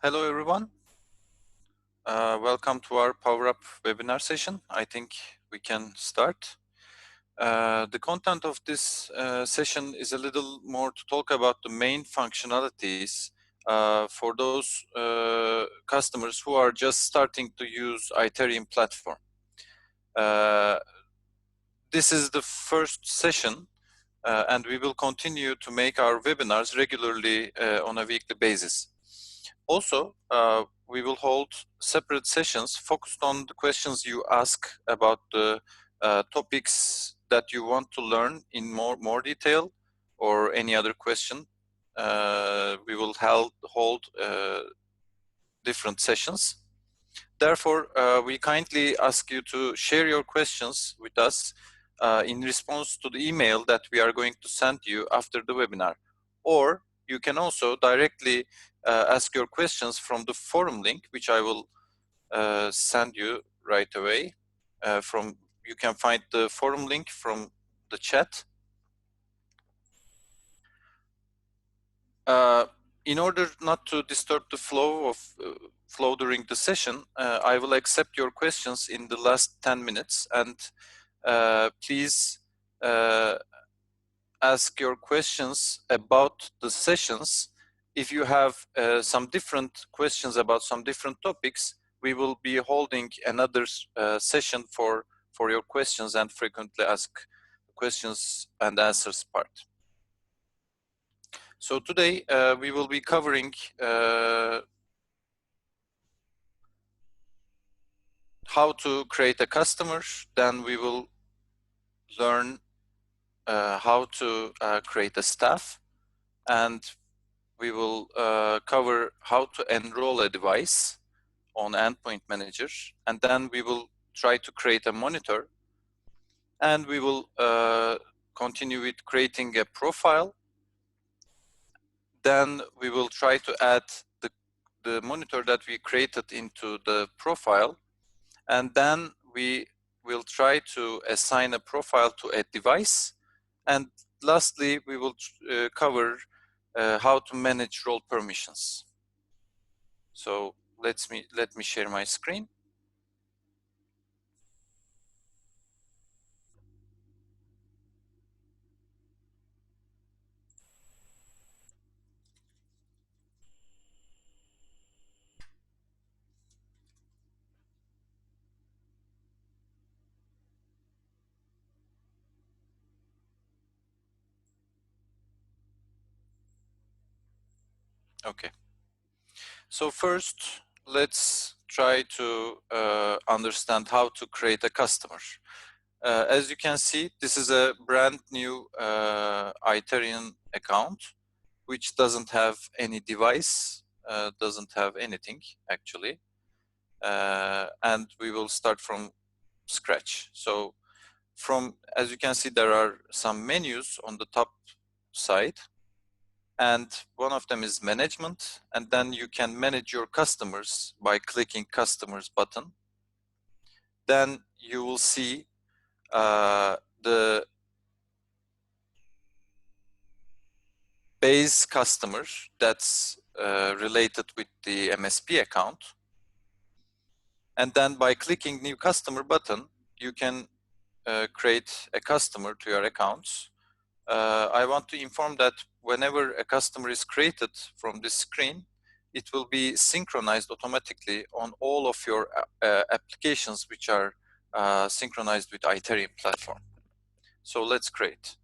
Hello, everyone. Welcome to our Power Up webinar session. I think we can start. The content of this session is a little more to talk about the main functionalities for those customers who are just starting to use ITarian platform. This is the first session, and we will continue to make our webinars regularly on a weekly basis. Also, we will hold separate sessions focused on the questions you ask about the topics that you want to learn in more detail, or any other question. We will hold different sessions. Therefore, we kindly ask you to share your questions with us in response to the email that we are going to send you after the webinar. Or you can also directly ask your questions from the forum link, which I will send you right away. You can find the forum link from the chat. In order not to disturb the flow during the session, I will accept your questions in the last 10 minutes, and please ask your questions about the sessions. If you have some different questions about some different topics, we will be holding another session for your questions and frequently asked questions and answers part. So today we will be covering how to create a customer. Then we will learn how to create a staff, and we will cover how to enroll a device on Endpoint Manager, and then we will try to create a monitor, and we will continue with creating a profile. Then we will try to add the monitor that we created into the profile, and then we will try to assign a profile to a device, and lastly we will cover how to manage role permissions. So let me share my screen. Okay. So first, let's try to understand how to create a customer. As you can see, this is a brand new ITarian account, which doesn't have any device, doesn't have anything actually. And we will start from scratch. So as you can see, there are some menus on the top side, and one of them is management, and then you can manage your customers by clicking customers button. Then you will see the base customer that's related with the MSP account, and then by clicking new customer button you can create a customer to your accounts. I want to inform that whenever a customer is created from this screen, it will be synchronized automatically on all of your applications which are synchronized with ITarian platform. So let's create.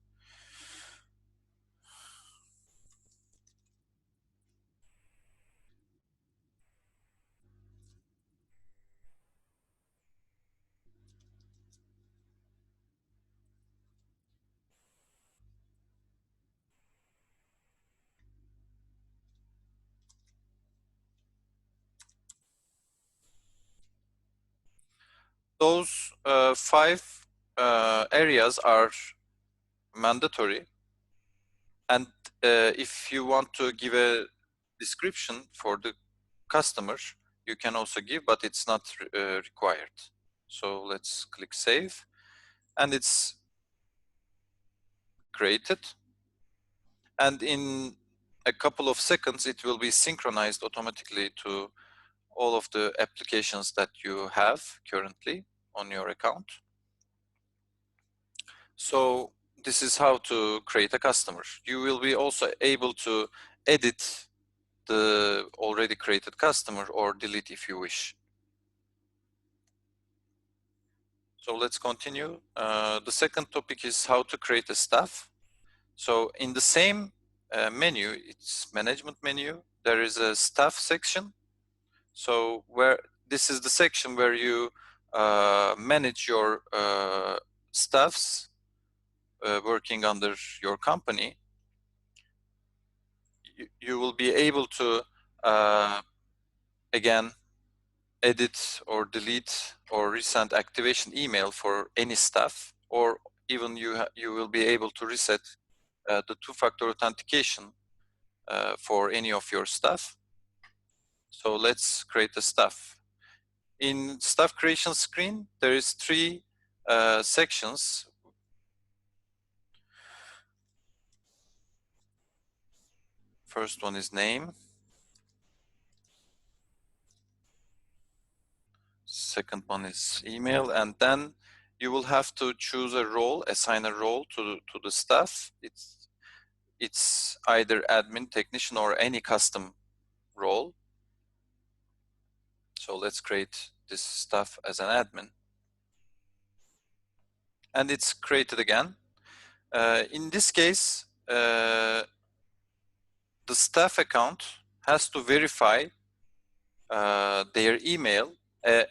Those 5 areas are mandatory, and if you want to give a description for the customer, you can also give, but it's not required. So let's click save, and it's created. And in a couple of seconds, it will be synchronized automatically to all of the applications that you have currently on your account. So this is how to create a customer. You will be also able to edit the already created customer or delete if you wish. So let's continue. The second topic is how to create a staff. So in the same menu, it's management menu, there is a staff section. So where this is the section where you manage your staffs working under your company. You will be able to again edit or delete or resend activation email for any staff, or even you will be able to reset the two-factor authentication for any of your staff. So let's create a staff. In staff creation screen, there is three sections. First one is name. Second one is email, and then you will have to choose a role, assign a role to the staff. It's either admin, technician, or any custom role. So let's create this staff as an admin. And it's created again. In this case, the staff account has to verify their email. A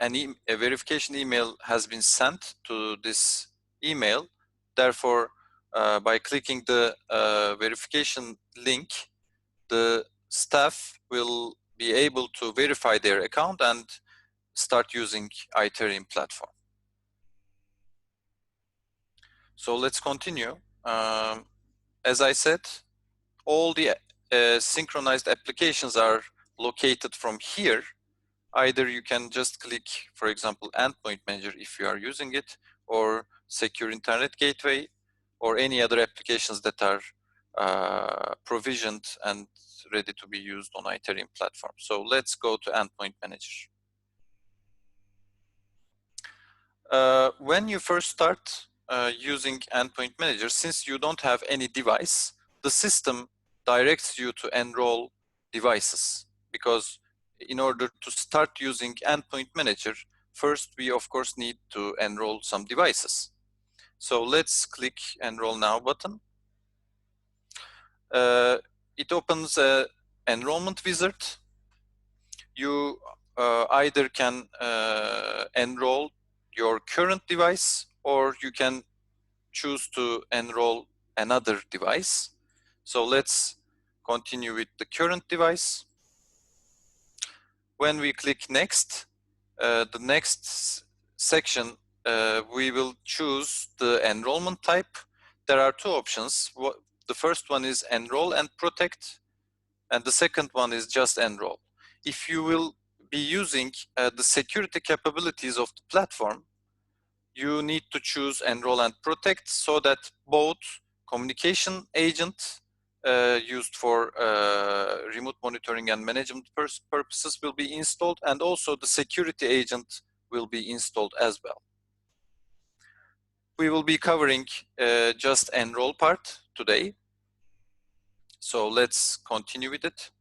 verification email has been sent to this email. Therefore, by clicking the verification link, the staff will be able to verify their account and start using ITarian platform. So let's continue. As I said, all the synchronized applications are located from here. Either you can just click, for example, Endpoint Manager if you are using it, or Secure Internet Gateway, or any other applications that are provisioned and ready to be used on ITarian platform. So let's go to Endpoint Manager. When you first start using Endpoint Manager, since you don't have any device, the system directs you to enroll devices, because in order to start using Endpoint Manager, first we of course need to enroll some devices. So let's click Enroll Now button. It opens an enrollment wizard. You either can enroll your current device, or you can choose to enroll another device. So let's continue with the current device. When we click next, the next section, we will choose the enrollment type. There are two options. The first one is enroll and protect, and the second one is just enroll. If you will be using the security capabilities of the platform, you need to choose enroll and protect, so that both communication agent used for remote monitoring and management purposes will be installed, and also the security agent will be installed as well. We will be covering just enroll part today. So let's continue with it.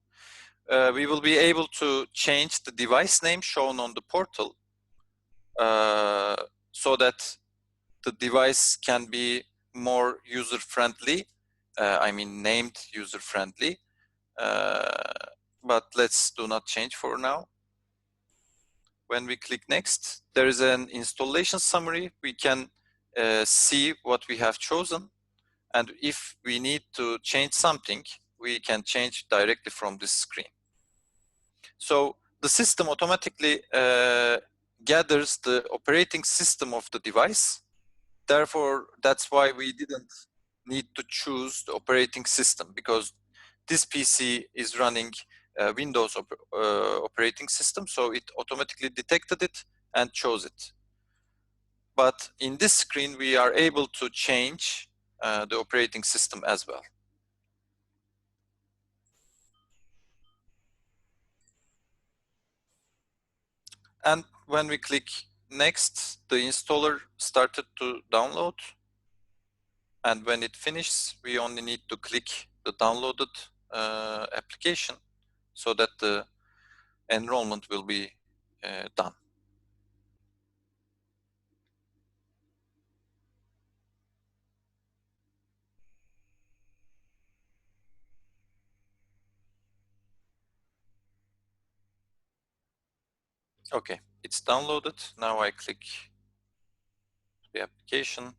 We will be able to change the device name shown on the portal so that the device can be more user-friendly, I mean named user-friendly, but let's do not change for now. When we click next, there is an installation summary. We can see what we have chosen, and if we need to change something, we can change directly from this screen. So the system automatically gathers the operating system of the device. Therefore, that's why we didn't need to choose the operating system, because this PC is running Windows operating system, so it automatically detected it and chose it. But in this screen, we are able to change the operating system as well. And when we click next, the installer started to download. And when it finishes, we only need to click the downloaded application so that the enrollment will be done. Okay, it's downloaded. Now I click the application.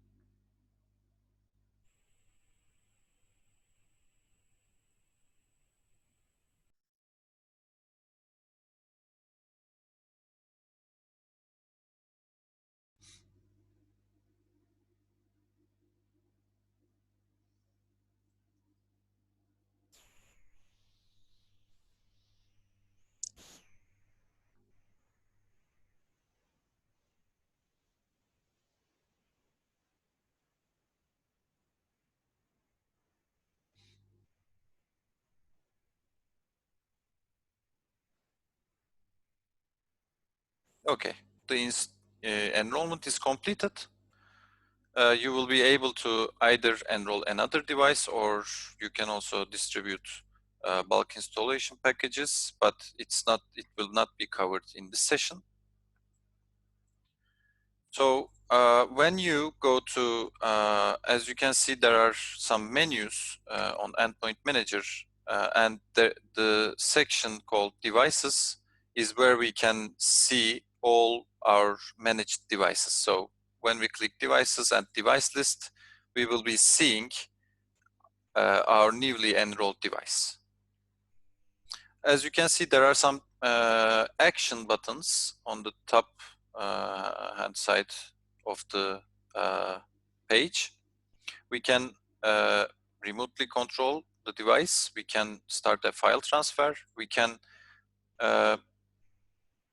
Okay, the enrollment is completed. You will be able to either enroll another device, or you can also distribute bulk installation packages, but it will not be covered in this session. So when you go to, as you can see, there are some menus on Endpoint Manager, and the section called Devices is where we can see all our managed devices. So when we click Devices and Device List, we will be seeing our newly enrolled device. As you can see, there are some action buttons on the top hand side of the page. We can remotely control the device. We can start a file transfer. We can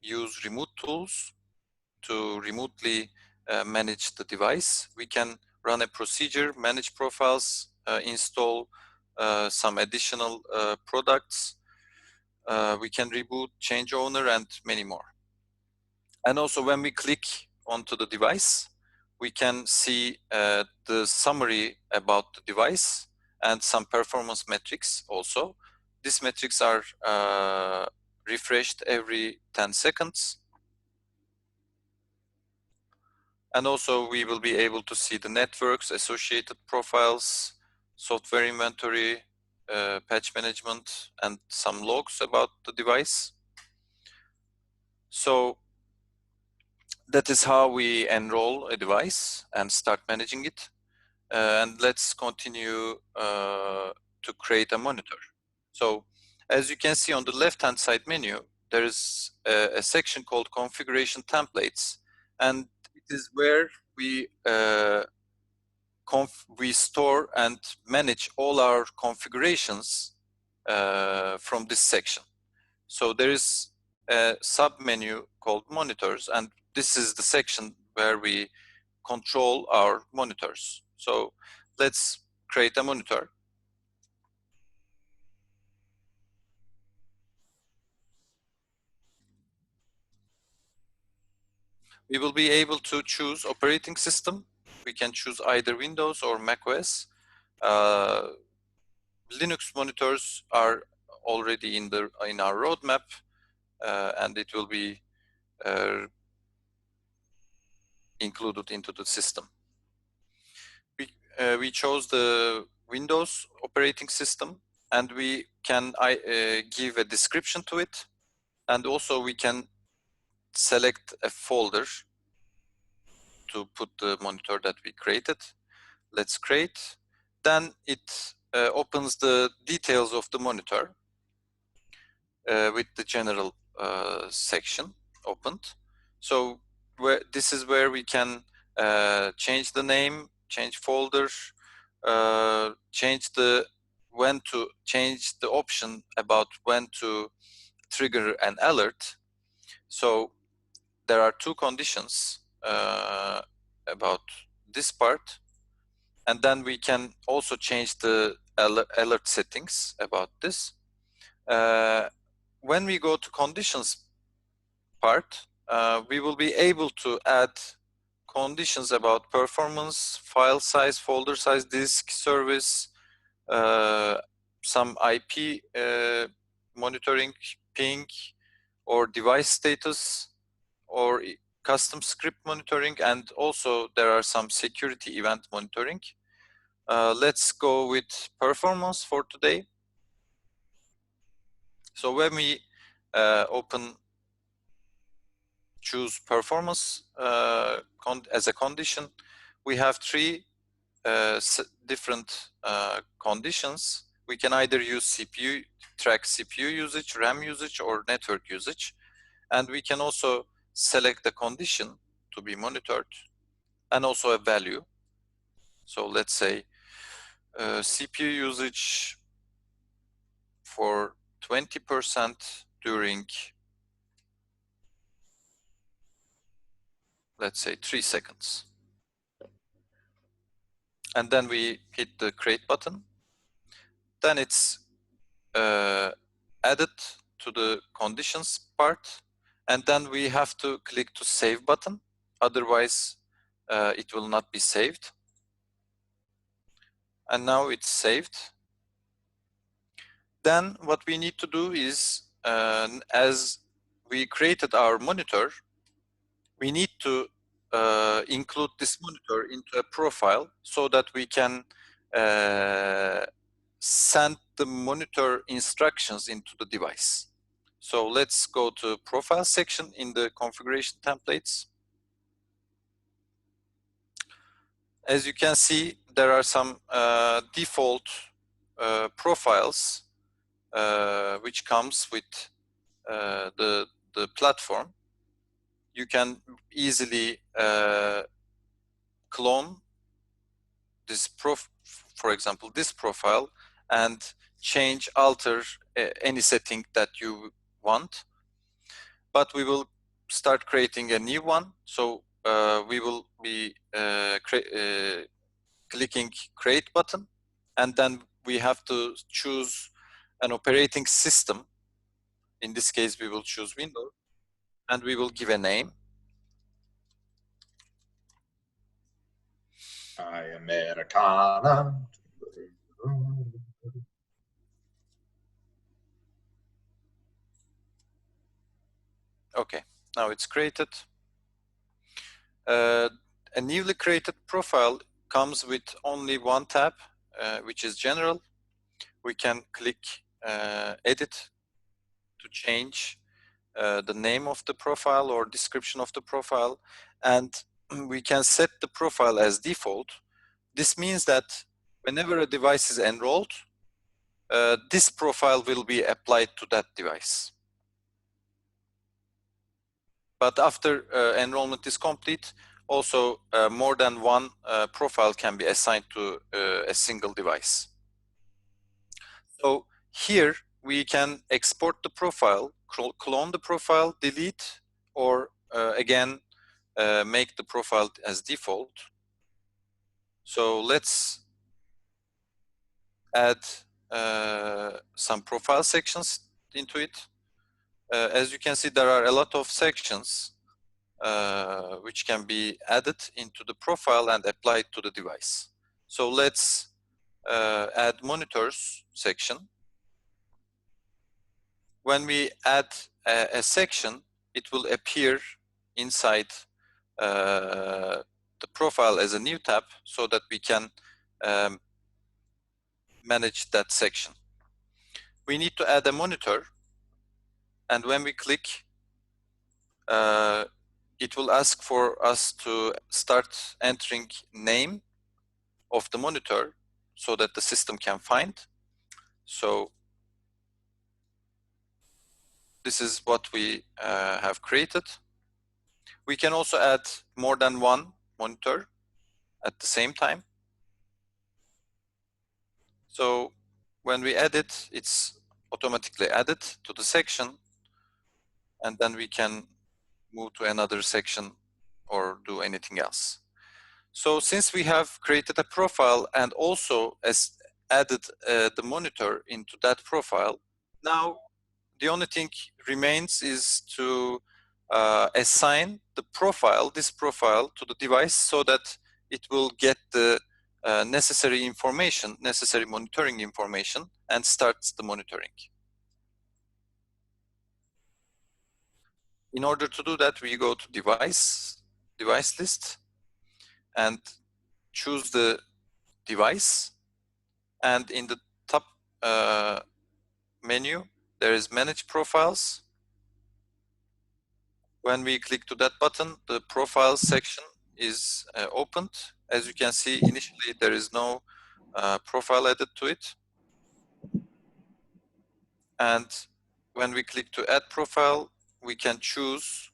use remote tools to remotely manage the device. We can run a procedure, manage profiles, install some additional products. We can reboot, change owner, and many more. And also when we click onto the device, we can see the summary about the device and some performance metrics also. These metrics are refreshed every 10 seconds. And also we will be able to see the networks, associated profiles, software inventory, patch management, and some logs about the device. So that is how we enroll a device and start managing it. And let's continue to create a monitor. So as you can see on the left-hand side menu, there is a section called Configuration Templates. And it is where we store and manage all our configurations from this section. So there is a sub-menu called Monitors, and this is the section where we control our monitors. So let's create a monitor. We will be able to choose operating system. We can choose either Windows or macOS. Linux monitors are already in our roadmap, and it will be included into the system. We chose the Windows operating system, and we can give a description to it, and also we can select a folder to put the monitor that we created. Let's create. Then it opens the details of the monitor with the general section opened. So this is where we can change the name, change folder, change the option about when to trigger an alert. So there are two conditions about this part, and then we can also change the alert settings about this. When we go to conditions part, we will be able to add conditions about performance, file size, folder size, disk service, some IP monitoring, ping, or device status, or custom script monitoring, and also there are some security event monitoring. Let's go with performance for today. So when we choose performance as a condition, we have three different conditions. We can either use CPU, track CPU usage, RAM usage, or network usage. And we can also select the condition to be monitored and also a value. So let's say CPU usage for 20% during, let's say, 3 seconds. And then we hit the create button. Then it's added to the conditions part. And then we have to click to save button. Otherwise, it will not be saved. And now it's saved. Then what we need to do is, as we created our monitor, we need to include this monitor into a profile so that we can send the monitor instructions into the device. So let's go to profile section in the configuration templates. As you can see, there are some default profiles which comes with the platform. You can easily clone this for example, this profile, and alter any setting that you want. But we will start creating a new one. So we will be clicking create button, and then we have to choose an operating system. In this case, we will choose Windows, and we will give a name. Americana. Okay, now it's created. A newly created profile comes with only one tab, which is general. We can click edit to change the name of the profile or description of the profile, and we can set the profile as default. This means that whenever a device is enrolled, this profile will be applied to that device. But after enrollment is complete, also more than one profile can be assigned to a single device. So here we can export the profile, clone the profile, delete, or again make the profile as default. So let's add some profile sections into it. As you can see, there are a lot of sections which can be added into the profile and applied to the device. So let's add monitors section. When we add a section, it will appear inside the profile as a new tab so that we can manage that section. We need to add a monitor, and when we click, it will ask for us to start entering name of the monitor so that the system can find. So this is what we have created. We can also add more than one monitor at the same time. So when we add it, it's automatically added to the section, and then we can move to another section or do anything else. So since we have created a profile and also added the monitor into that profile, now the only thing remains is to assign the profile, this profile, to the device so that it will get the necessary information, necessary monitoring information, and starts the monitoring. In order to do that, we go to device list, and choose the device. And in the top menu, there is Manage Profiles. When we click to that button, the Profiles section is opened. As you can see, initially there is no profile added to it. And when we click to Add Profile, we can choose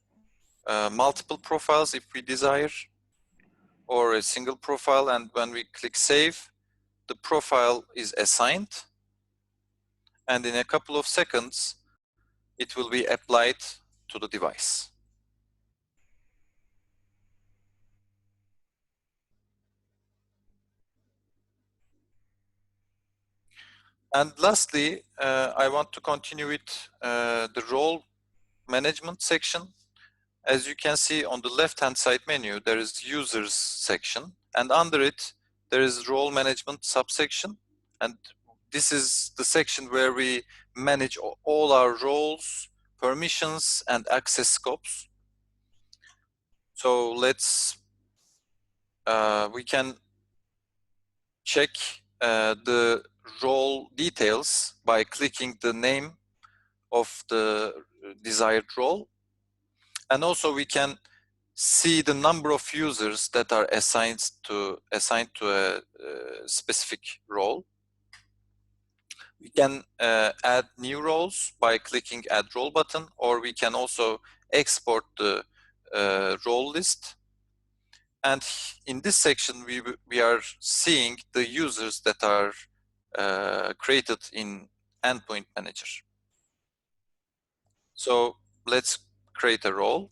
multiple profiles if we desire, or a single profile. And when we click Save, the profile is assigned. And in a couple of seconds, it will be applied to the device. And lastly, I want to continue with the role management section. As you can see on the left-hand side menu, there is users section, and under it, there is role management subsection. And this is the section where we manage all our roles, permissions, and access scopes. So we can check the role details by clicking the name of the desired role. And also we can see the number of users that are assigned to a specific role. We can add new roles by clicking Add Role button, or we can also export the role list. And in this section, we are seeing the users that are created in Endpoint Manager. So let's create a role.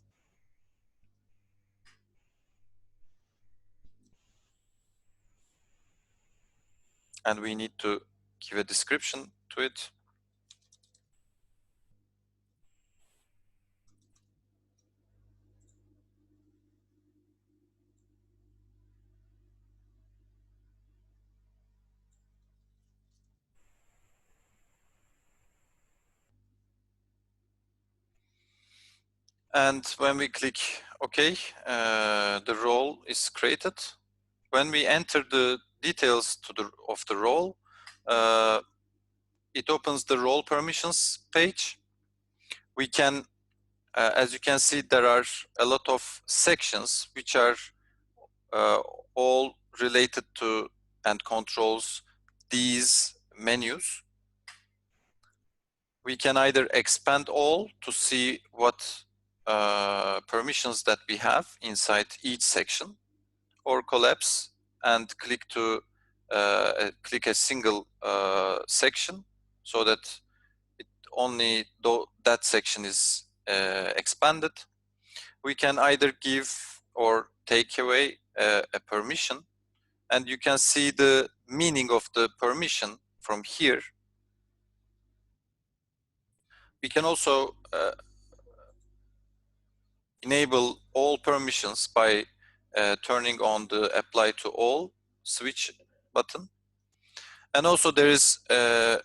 And we need to give a description to it. And when we click OK, the role is created. When we enter the details of the role, it opens the role permissions page. We can, as you can see, there are a lot of sections which are all related to and controls these menus. We can either expand all to see what permissions that we have inside each section, or collapse and click a single section, so that only that section is expanded. We can either give or take away a permission, and you can see the meaning of the permission from here. We can also enable all permissions by turning on the Apply to All switch button. And also there is a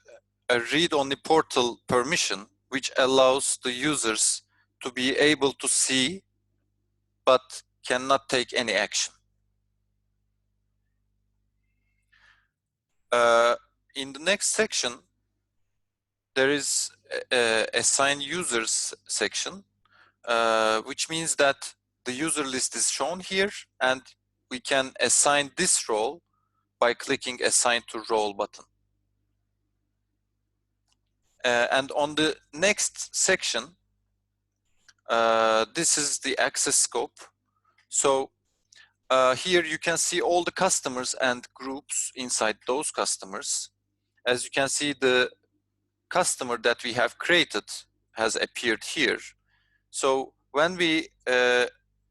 read-only portal permission, which allows the users to be able to see but cannot take any action. In the next section, there is a Assign Users section, which means that the user list is shown here, and we can assign this role by clicking Assign to Role button. And on the next section, this is the access scope. So here you can see all the customers and groups inside those customers. As you can see, the customer that we have created has appeared here. So when we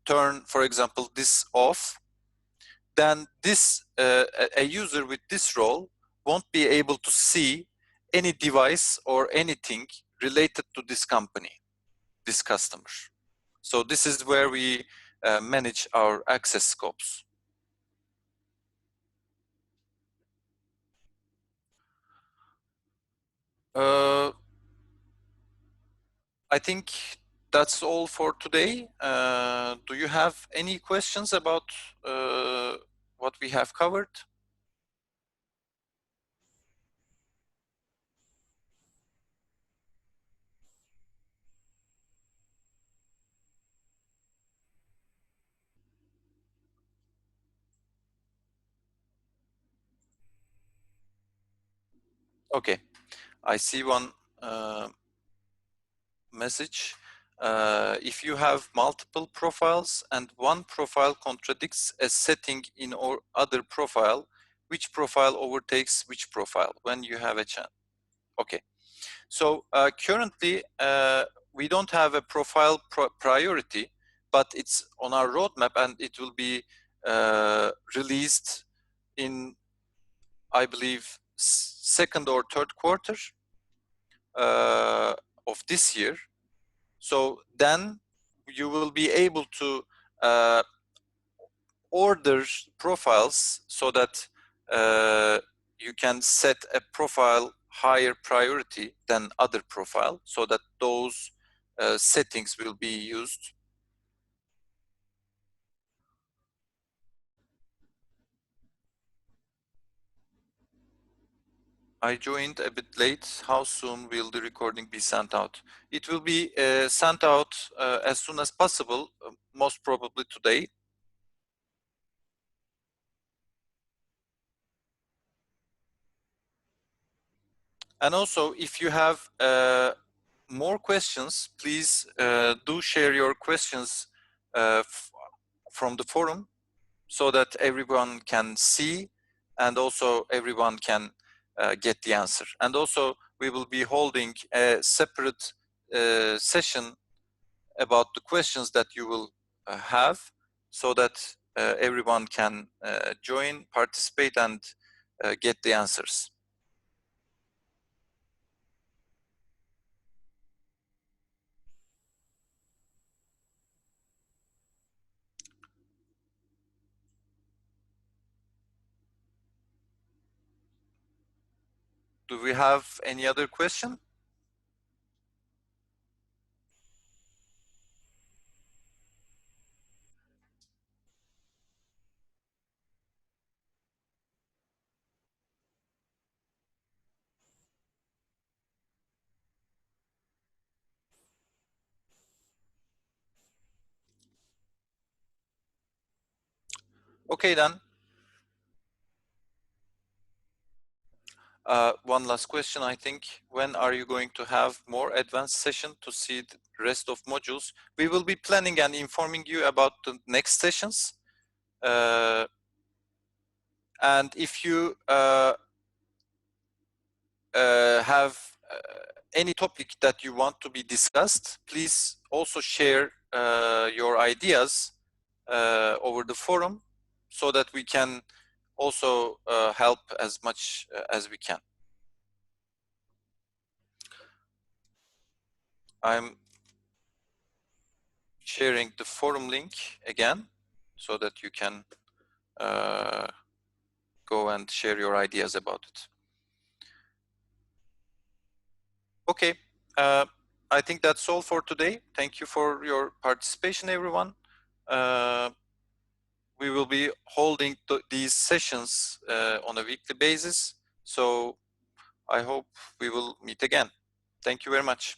turn, for example, this off, then a user with this role won't be able to see any device or anything related to this company, this customer. So this is where we manage our access scopes. I think that's all for today. Do you have any questions about what we have covered? Okay, I see one message. If you have multiple profiles and one profile contradicts a setting in or other profile, which profile overtakes which profile when you have a chance? Okay, so currently we don't have a profile priority, but it's on our roadmap and it will be released in, I believe, second or third quarter of this year. So then you will be able to order profiles so that you can set a profile higher priority than other profile so that those settings will be used. I joined a bit late. How soon will the recording be sent out? It will be sent out as soon as possible, most probably today. And also, if you have more questions, please do share your questions from the forum so that everyone can see and also everyone can get the answer. And also, we will be holding a separate session about the questions that you will have so that everyone can join, participate, and get the answers. Do we have any other question? Okay, then. One last question, I think. When are you going to have more advanced session to see the rest of modules? We will be planning and informing you about the next sessions. And if you have any topic that you want to be discussed, please also share your ideas over the forum so that we can also help as much as we can. I'm sharing the forum link again so that you can go and share your ideas about it. Okay, I think that's all for today. Thank you for your participation, everyone. We will be holding these sessions on a weekly basis. So I hope we will meet again. Thank you very much.